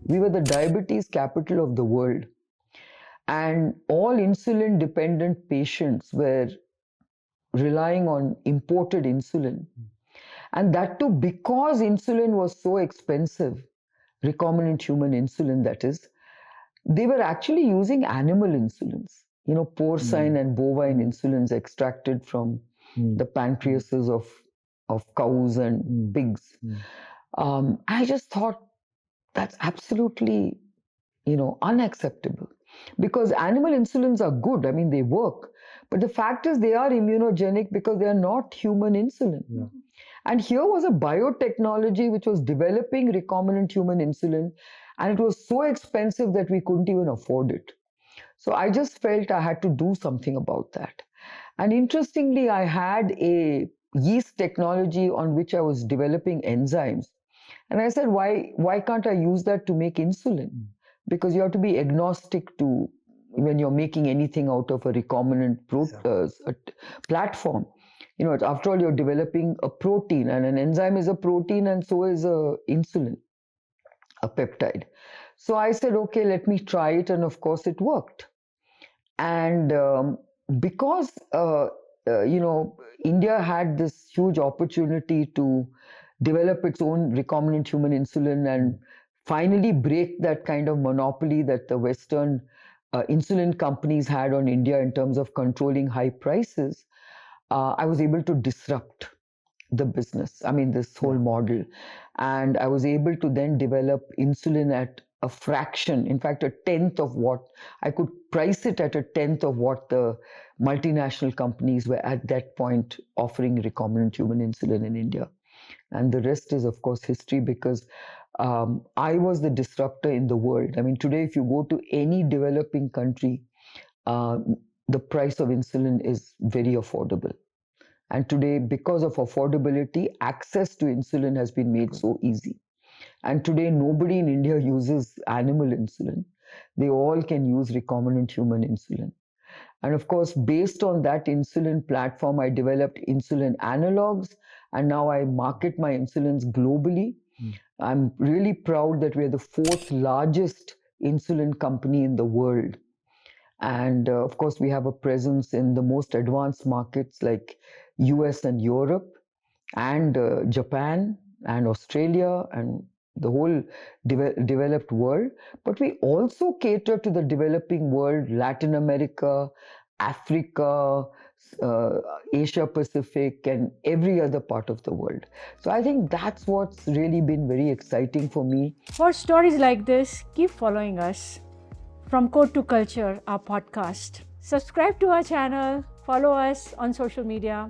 We were the diabetes capital of the world. And all insulin dependent patients were relying on imported insulin. And that too, because insulin was so expensive, recombinant human insulin, that is, they were actually using animal insulins, porcine and bovine insulins extracted from the pancreases of cows and pigs. I just thought that's absolutely, unacceptable, because animal insulins are good. I mean, they work. But the fact is they are immunogenic because they are not human insulin. Yeah. And here was a biotechnology which was developing recombinant human insulin, and it was so expensive that we couldn't even afford it. So I just felt I had to do something about that. And interestingly, I had a yeast technology on which I was developing enzymes. And I said, why can't I use that to make insulin? Because you have to be agnostic to when you're making anything out of a recombinant platform. After all, you're developing a protein, and an enzyme is a protein, and so is a insulin, a peptide. So I said, okay, let me try it, and of course it worked. And because India had this huge opportunity to develop its own recombinant human insulin and finally break that kind of monopoly that the Western insulin companies had on India in terms of controlling high prices, I was able to disrupt the business, this whole model. And I was able to then develop insulin at a fraction, in fact, a tenth of what I could price it at, a tenth of what the multinational companies were at that point offering recombinant human insulin in India. And the rest is, of course, history, because I was the disruptor in the world. Today, if you go to any developing country, the price of insulin is very affordable. And today, because of affordability, access to insulin has been made so easy. And today, nobody in India uses animal insulin. They all can use recombinant human insulin. And of course, based on that insulin platform, I developed insulin analogs, and now I market my insulins globally. I'm really proud that we're the 4th largest insulin company in the world. And of course, we have a presence in the most advanced markets like US and Europe, and Japan and Australia and the whole developed world. But we also cater to the developing world, Latin America, Africa, Asia Pacific, and every other part of the world. So I think that's what's really been very exciting for me. For stories like this, keep following us. From Code to Culture, our podcast. Subscribe to our channel, follow us on social media.